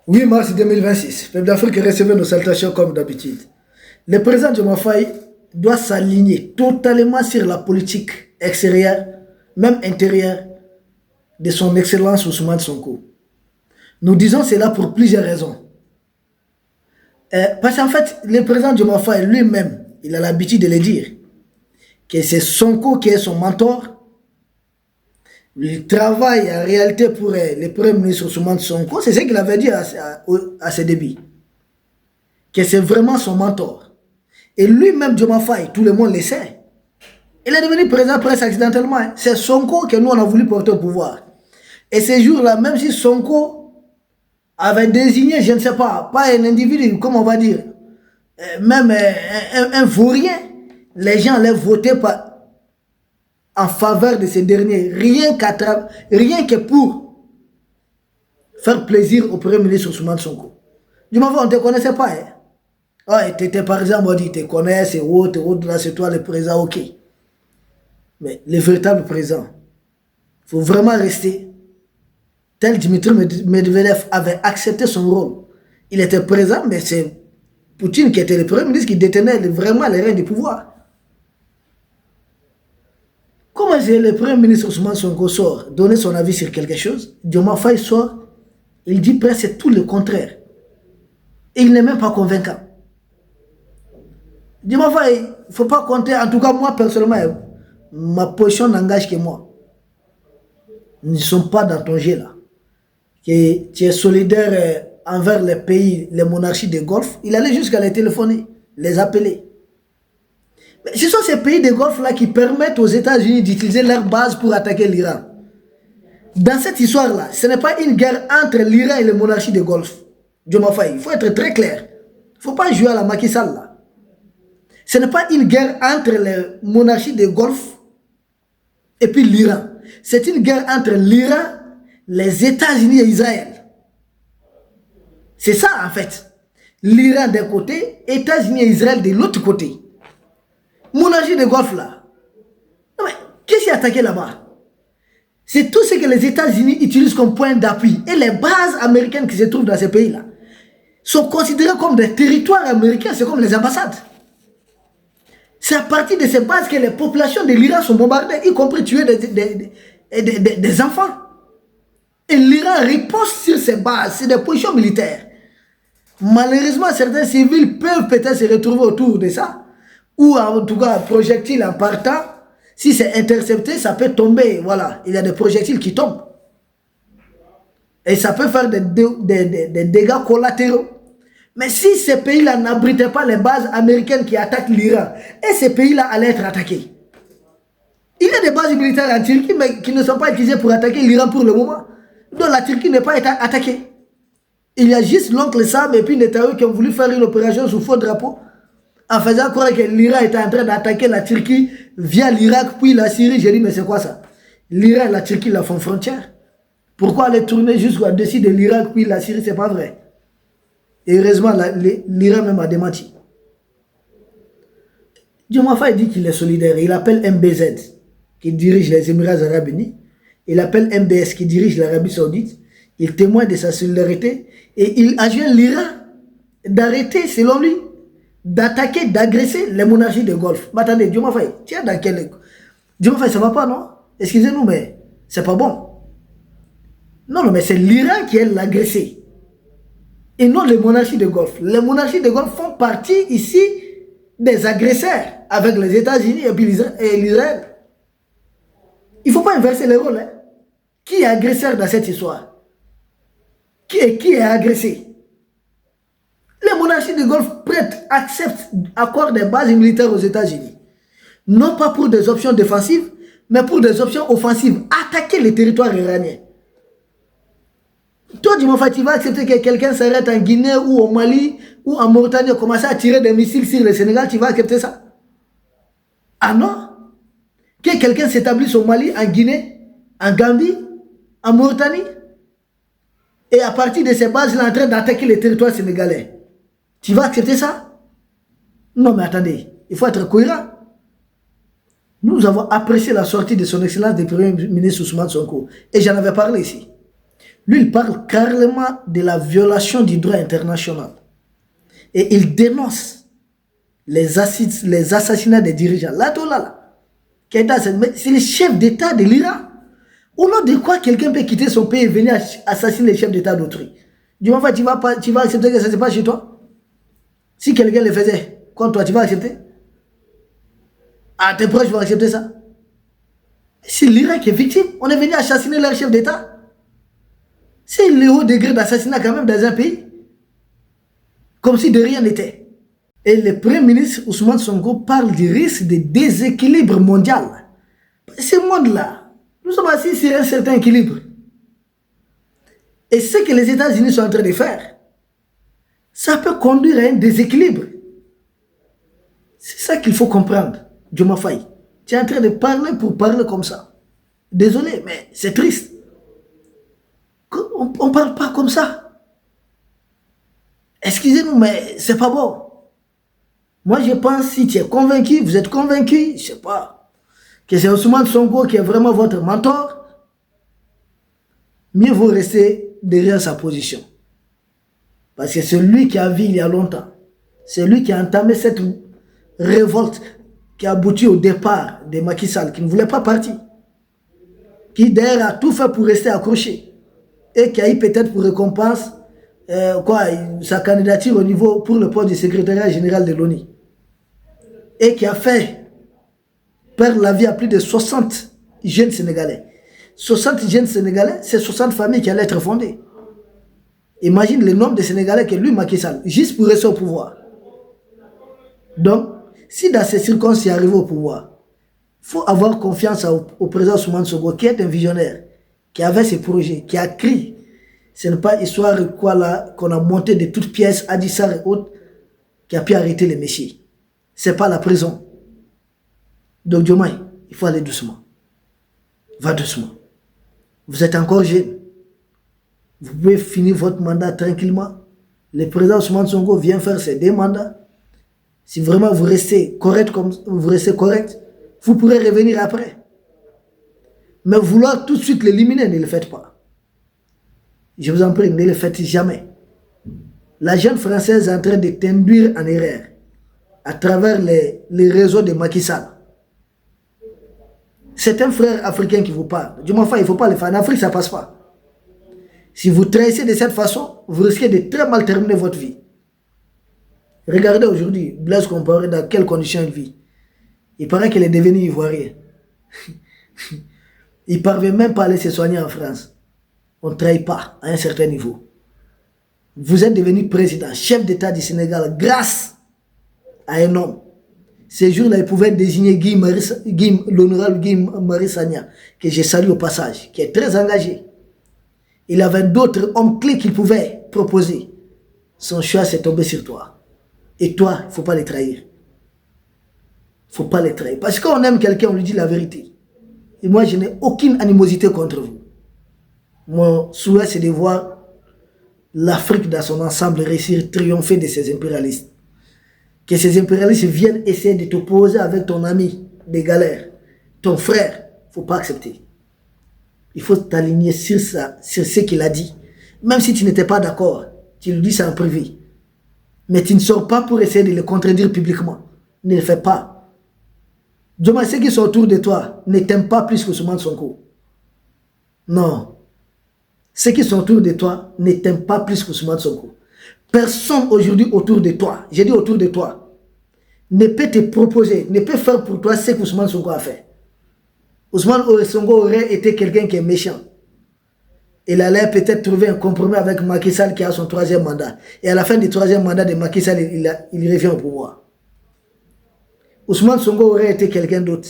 8 mars 2026, peuple d'Afrique recevait nos salutations comme d'habitude. Le président Diomaye Faye doit s'aligner totalement sur la politique extérieure, même intérieure, de son excellence Ousmane Sonko. Nous disons cela pour plusieurs raisons. Parce qu'en fait, le président Diomaye Faye lui-même, il a l'habitude de le dire, que c'est Sonko qui est son mentor. Il travaille en réalité pour le premier ministre Ousmane Sonko. C'est ce qu'il avait dit à ses débuts. Que c'est vraiment son mentor. Et lui-même, Diomaye Faye, tout le monde le sait. Il est devenu président presque accidentellement. Hein. C'est Sonko que nous, on a voulu porter au pouvoir. Et ces jours-là, même si Sonko avait désigné, je ne sais pas un individu, comme on va dire, même un vaurien, les gens allaient voter en faveur de ces derniers, rien que pour faire plaisir au premier ministre Ousmane Sonko. Du moment où on ne te connaissait pas, hein? Ouais, tu étais par exemple, on dit, tu te connais, c'est autre, là, c'est toi le président, ok. Mais le véritable président, il faut vraiment rester tel Dmitri Medvedev avait accepté son rôle. Il était présent, mais c'est Poutine qui était le premier ministre qui détenait vraiment les rênes du pouvoir. Comment le premier ministre Ousmane Sonko sort donner son avis sur quelque chose, Diomaye Faye sort, il dit presque tout le contraire. Et il n'est même pas convaincant. Diomaye Faye, il ne faut pas compter, en tout cas moi personnellement, ma position n'engage que moi. Nous ne sommes pas dans ton jeu là. Que tu es solidaire envers les pays, les monarchies de Golfe, il allait jusqu'à les téléphoner, les appeler. Mais ce sont ces pays de Golfe là qui permettent aux États-Unis d'utiliser leur base pour attaquer l'Iran. Dans cette histoire-là, ce n'est pas une guerre entre l'Iran et les monarchies de Golfe. Diomaye Faye, il faut être très clair. Il ne faut pas jouer à la Macky Sall là. Ce n'est pas une guerre entre les monarchies de Golfe et puis l'Iran. C'est une guerre entre l'Iran, les États-Unis et Israël. C'est ça en fait. L'Iran d'un côté, États-Unis et Israël de l'autre côté. Monarchie de Golfe là. Non mais, qu'est-ce qui est attaqué là-bas? C'est tout ce que les États-Unis utilisent comme point d'appui. Et les bases américaines qui se trouvent dans ces pays-là sont considérées comme des territoires américains, c'est comme les ambassades. C'est à partir de ces bases que les populations de l'Iran sont bombardées, y compris tuer des enfants. Et l'Iran riposte sur ces bases, c'est des positions militaires. Malheureusement, certains civils peuvent peut-être se retrouver autour de ça. Ou en tout cas, un projectile en partant, si c'est intercepté, ça peut tomber. Voilà, il y a des projectiles qui tombent. Et ça peut faire des dégâts collatéraux. Mais si ces pays-là n'abritaient pas les bases américaines qui attaquent l'Iran, et ces pays-là allaient être attaqués. Il y a des bases militaires en Turquie, mais qui ne sont pas utilisées pour attaquer l'Iran pour le moment. Donc la Turquie n'est pas attaquée. Il y a juste l'oncle Sam et puis Netanyahou qui ont voulu faire une opération sous faux drapeau, en faisant croire que l'Iran était en train d'attaquer la Turquie via l'Irak, puis la Syrie. J'ai dit, mais c'est quoi ça? L'Iran et la Turquie la font frontière. Pourquoi aller tourner jusqu'au-dessus de l'Irak, puis la Syrie? C'est pas vrai. Et heureusement, l'Iran même a démenti. Diomaye Faye dit qu'il est solidaire. Il appelle MBZ, qui dirige les Émirats Arabes Unis. Il appelle MBS, qui dirige l'Arabie Saoudite. Il témoigne de sa solidarité. Et il adjoint l'Iran d'arrêter, selon lui, d'attaquer, d'agresser les monarchies de Golfe. Mais attendez, Diomaye Faye, tiens, dans quel... Diomaye Faye, ça va pas, non? Excusez-nous, mais c'est pas bon. Non, mais c'est l'Iran qui est l'agressé. Et non les monarchies de Golfe. Les monarchies de Golfe font partie ici des agresseurs avec les États-Unis et puis l'Israël. Il ne faut pas inverser les rôles. Hein. Qui est agresseur dans cette histoire? Qui est agressé? Les monarchies de Golfe acceptent, accordent des bases militaires aux États-Unis. Non pas pour des options défensives, mais pour des options offensives. Attaquer les territoires iraniens. Toi, Diomaye Faye, tu vas accepter que quelqu'un s'arrête en Guinée ou au Mali ou en Mauritanie et commence à tirer des missiles sur le Sénégal, tu vas accepter ça? Ah non? Que quelqu'un s'établisse au Mali, en Guinée, en Gambie, en Mauritanie, et à partir de ces bases, il est en train d'attaquer les territoires sénégalais. Tu vas accepter ça? Non, mais attendez, il faut être cohérent. Nous avons apprécié la sortie de son excellence du premier ministre Ousmane Sonko. Et j'en avais parlé ici. Lui, il parle carrément de la violation du droit international. Et il dénonce les assassinats des dirigeants. Là, c'est le chef d'État de l'Iran. Au nom de quoi quelqu'un peut quitter son pays et venir assassiner les chefs d'État d'autrui? Du moment où tu vas accepter que ça ne se passe chez toi? Si quelqu'un le faisait contre toi, tu vas accepter? Ah, tes proches vont accepter ça? Si l'Iran qui est victime, on est venu assassiner leur chef d'État. C'est le haut degré d'assassinat quand même dans un pays. Comme si de rien n'était. Et le Premier ministre Ousmane Sonko parle du risque de déséquilibre mondial. Ce monde-là, nous sommes assis sur un certain équilibre. Et ce que les États-Unis sont en train de faire, ça peut conduire à un déséquilibre. C'est ça qu'il faut comprendre, Diomaye Faye. Tu es en train de parler pour parler comme ça. Désolé, mais c'est triste. On ne parle pas comme ça. Excusez-nous, mais c'est pas bon. Moi, je pense, si tu es convaincu, vous êtes convaincu, je sais pas, que c'est Ousmane Sonko qui est vraiment votre mentor, mieux vaut rester derrière sa position. Parce que c'est lui qui a vu il y a longtemps. C'est lui qui a entamé cette révolte qui a abouti au départ de Macky Sall, qui ne voulait pas partir. Qui d'ailleurs a tout fait pour rester accroché. Et qui a eu peut-être pour récompense sa candidature au niveau pour le poste du secrétariat général de l'ONU. Et qui a fait perdre la vie à plus de 60 jeunes Sénégalais. 60 jeunes Sénégalais, c'est 60 familles qui allaient être fondées. Imagine le nombre de Sénégalais que lui, Macky Sall, juste pour rester au pouvoir. Donc, si dans ces circonstances il est arrivé au pouvoir, il faut avoir confiance au président Ousmane Sonko, qui est un visionnaire, qui avait ses projets, qui a écrit. Ce n'est pas histoire qu'on a monté de toutes pièces, Adissar et autres, qui a pu arrêter les messieurs. Ce n'est pas la prison. Donc, Diomaye, il faut aller doucement. Va doucement. Vous êtes encore jeune. Vous pouvez finir votre mandat tranquillement. Le président Ousmane Sonko vient faire ses 2 mandats. Si vraiment vous restez correct, vous pourrez revenir après. Mais vouloir tout de suite l'éliminer, ne le faites pas. Je vous en prie, ne le faites jamais. La jeune française est en train de t'induire en erreur à travers les réseaux de Macky Sall. C'est un frère africain qui vous parle. Du moins, il ne faut pas le faire. En Afrique, ça ne passe pas. Si vous trahissez de cette façon, vous risquez de très mal terminer votre vie. Regardez aujourd'hui, Blaise Compaoré, dans quelles conditions il vit. Il paraît qu'il est devenu ivoirien. Il ne parvient même pas à aller se soigner en France. On ne trahit pas à un certain niveau. Vous êtes devenu président, chef d'État du Sénégal, grâce à un homme. Ces jours-là, il pouvait désigner l'honorable Guy Marius Sagna, que je salue au passage, qui est très engagé. Il avait d'autres hommes clés qu'il pouvait proposer. Son choix s'est tombé sur toi. Et toi, il ne faut pas les trahir. Il ne faut pas les trahir. Parce qu'on aime quelqu'un, on lui dit la vérité. Et moi, je n'ai aucune animosité contre vous. Mon souhait, c'est de voir l'Afrique dans son ensemble réussir, triompher de ces impérialistes. Que ces impérialistes viennent essayer de t'opposer avec ton ami des galères, ton frère. Il ne faut pas accepter. Il faut t'aligner sur ce qu'il a dit. Même si tu n'étais pas d'accord, tu lui dis ça en privé. Mais tu ne sors pas pour essayer de le contredire publiquement. Ne le fais pas. Demain, ceux qui sont autour de toi ne t'aiment pas plus que Ousmane Sonko. Non. Ceux qui sont autour de toi ne t'aiment pas plus que Ousmane Sonko. Personne aujourd'hui autour de toi, j'ai dit autour de toi, ne peut te proposer, ne peut faire pour toi ce qu'Ousmane Sonko a fait. Ousmane Sonko aurait été quelqu'un qui est méchant. Il allait peut-être trouver un compromis avec Macky Sall qui a son 3e mandat. Et à la fin du 3e mandat de Macky Sall, il revient au pouvoir. Ousmane Sonko aurait été quelqu'un d'autre.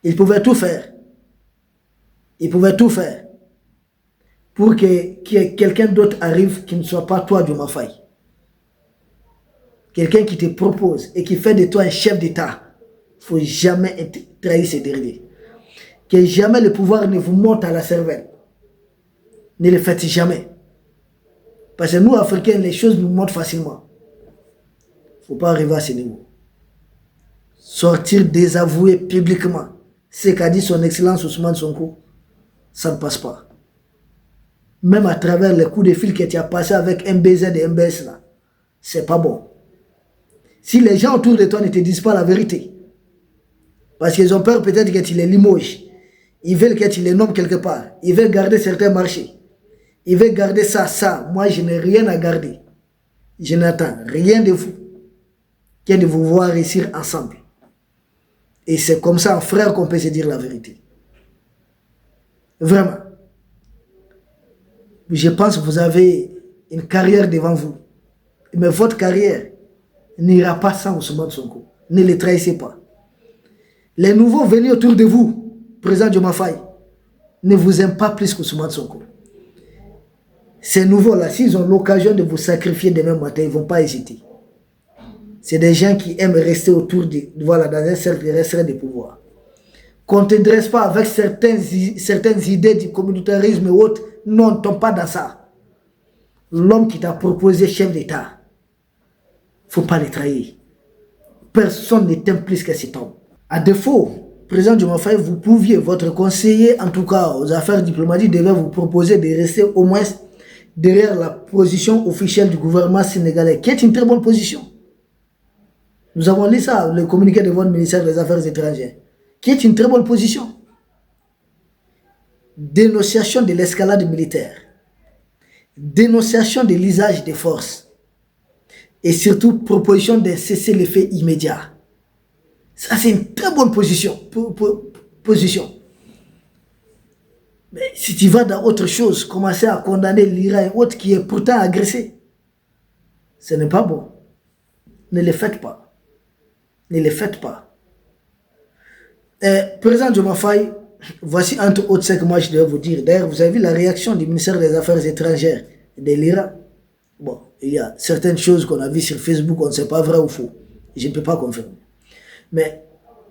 Il pouvait tout faire. Il pouvait tout faire pour que quelqu'un d'autre arrive qui ne soit pas toi, Diomaye Faye. Quelqu'un qui te propose et qui fait de toi un chef d'État. Il ne faut jamais trahir ces derniers. Que jamais le pouvoir ne vous monte à la cervelle. Ne le faites jamais. Parce que nous, Africains, les choses nous montent facilement. Il ne faut pas arriver à ce niveau. Sortir désavoué publiquement ce qu'a dit son Excellence Ousmane Sonko, ça ne passe pas. même à travers les coups de fil que tu as passé avec MBZ et MBS là, c'est pas bon. Si les gens autour de toi ne te disent pas la vérité, parce qu'ils ont peur peut-être que tu les limoges, ils veulent que tu les nommes quelque part, ils veulent garder certains marchés, ils veulent garder ça. Moi, je n'ai rien à garder. Je n'attends rien de vous que de vous voir réussir ensemble. Et c'est comme ça, frère, qu'on peut se dire la vérité. Vraiment. Je pense que vous avez une carrière devant vous. Mais votre carrière n'ira pas sans Ousmane Sonko. Ne les trahissez pas. Les nouveaux venus autour de vous, président Diomaye Faye, ne vous aiment pas plus qu'Ousmane Sonko. Ces nouveaux-là, s'ils ont l'occasion de vous sacrifier demain matin, ils ne vont pas hésiter. C'est des gens qui aiment rester autour voilà, dans un cercle restreint de pouvoir. Qu'on ne te dresse pas avec certaines idées du communautarisme et autres. Non, ne tombe pas dans ça. L'homme qui t'a proposé chef d'État, il ne faut pas le trahir. Personne ne t'aime plus que cet homme. À défaut, président Diomaye Faye, vous pouviez, votre conseiller, en tout cas aux affaires diplomatiques, devait vous proposer de rester au moins derrière la position officielle du gouvernement sénégalais, qui est une très bonne position. Nous avons lu ça, le communiqué de votre ministère des Affaires étrangères, qui est une très bonne position. Dénonciation de l'escalade militaire, dénonciation de l'usage des forces, et surtout proposition d'un cessez-le-feu immédiat. Ça, c'est une très bonne position. Mais si tu vas dans autre chose, commencer à condamner l'Iran et autres qui est pourtant agressé, ce n'est pas bon. Ne le faites pas. Ne le faites pas. Président Diomaye Faye, voici entre autres ce que moi je dois vous dire. D'ailleurs, vous avez vu la réaction du ministère des Affaires étrangères de l'Iran. Bon, il y a certaines choses qu'on a vues sur Facebook, on ne sait pas vrai ou faux. Je ne peux pas confirmer. Mais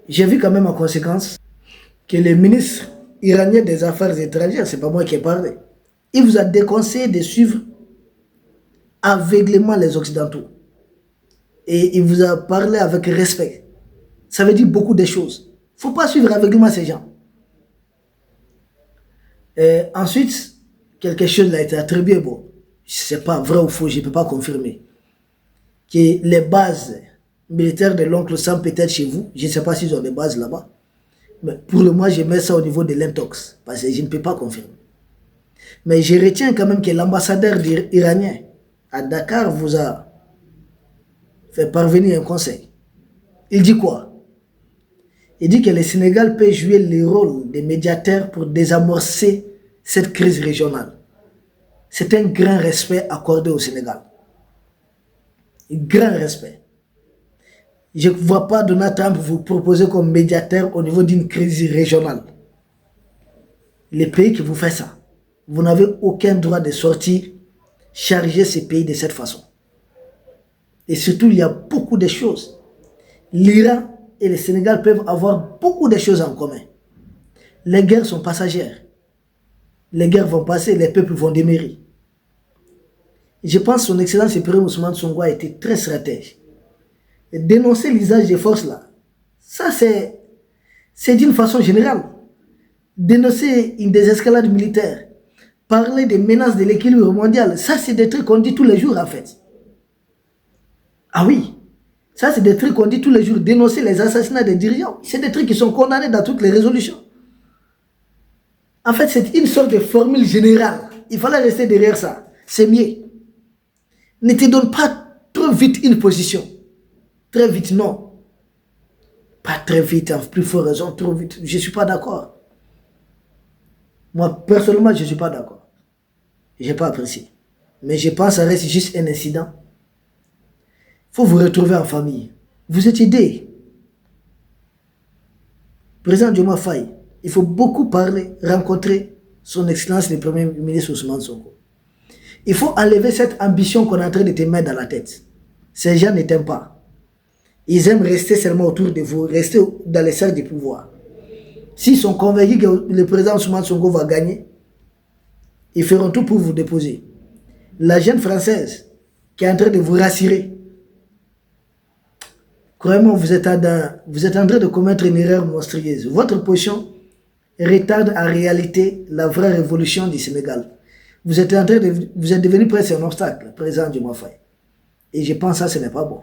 j'ai vu quand même en conséquence que le ministre iranien des Affaires étrangères, c'est pas moi qui ai parlé, il vous a déconseillé de suivre aveuglément les Occidentaux. Et il vous a parlé avec respect. Ça veut dire beaucoup de choses. Il ne faut pas suivre aveuglément ces gens. Ensuite, quelque chose a été attribué, bon, je ne sais pas vrai ou faux, je ne peux pas confirmer, que les bases militaires de l'oncle Sam peut-être chez vous, je ne sais pas s'ils ont des bases là-bas, mais pour le moment, je mets ça au niveau de l'intox, parce que je ne peux pas confirmer. Mais je retiens quand même que l'ambassadeur iranien à Dakar vous a fait parvenir un conseil. Il dit quoi? Il dit que le Sénégal peut jouer le rôle de médiateur pour désamorcer cette crise régionale. C'est un grand respect accordé au Sénégal. Un grand respect. Je ne vois pas Donald Trump vous proposer comme médiateur au niveau d'une crise régionale. Les pays qui vous font ça, vous n'avez aucun droit de sortir, charger ces pays de cette façon. Et surtout, il y a beaucoup de choses. L'Iran et le Sénégal peuvent avoir beaucoup de choses en commun. Les guerres sont passagères. Les guerres vont passer, les peuples vont demeurer. Je pense que son Excellence le Président Ousmane Sonko a été très stratège. Et dénoncer l'usage des forces là, ça c'est d'une façon générale. Dénoncer une désescalade militaire, parler des menaces de l'équilibre mondial, ça c'est des trucs qu'on dit tous les jours en fait. Ah oui, ça c'est des trucs qu'on dit tous les jours. Dénoncer les assassinats des dirigeants, c'est des trucs qui sont condamnés dans toutes les résolutions. En fait, c'est une sorte de formule générale. Il fallait rester derrière ça. C'est mieux. Ne te donne pas trop vite une position. Très vite, non. Pas très vite, en plus fort raison, trop vite. Je ne suis pas d'accord. Moi, personnellement, je ne suis pas d'accord. Je n'ai pas apprécié. Mais je pense que ça reste juste un incident. Il faut vous retrouver en famille. Vous êtes aidé. Président Diomaye Faye, il faut beaucoup parler, rencontrer son Excellence le Premier ministre Ousmane Sonko. Il faut enlever cette ambition qu'on est en train de te mettre dans la tête. Ces gens ne t'aiment pas. Ils aiment rester seulement autour de vous, rester dans les cercles du pouvoir. S'ils sont convaincus que le président Ousmane Sonko va gagner, ils feront tout pour vous déposer. La jeune française qui est en train de vous rassurer, croyez-moi, vous êtes en train de commettre une erreur monstrueuse. Votre position retarde en réalité la vraie révolution du Sénégal. vous êtes devenu presque un obstacle, président du Mafai. Et je pense que ça, ce n'est pas bon.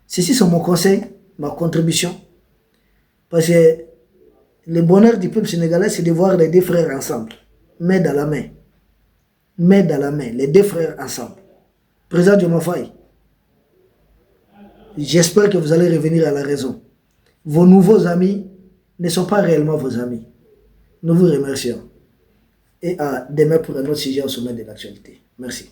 Ceci, c'est mon conseil, ma contribution. Parce que le bonheur du peuple sénégalais, c'est de voir les deux frères ensemble, main dans la main. Main dans la main, les deux frères ensemble. Président du Mafai, j'espère que vous allez revenir à la raison. Vos nouveaux amis ne sont pas réellement vos amis. Nous vous remercions. Et à demain pour un autre sujet au sommet de l'actualité. Merci.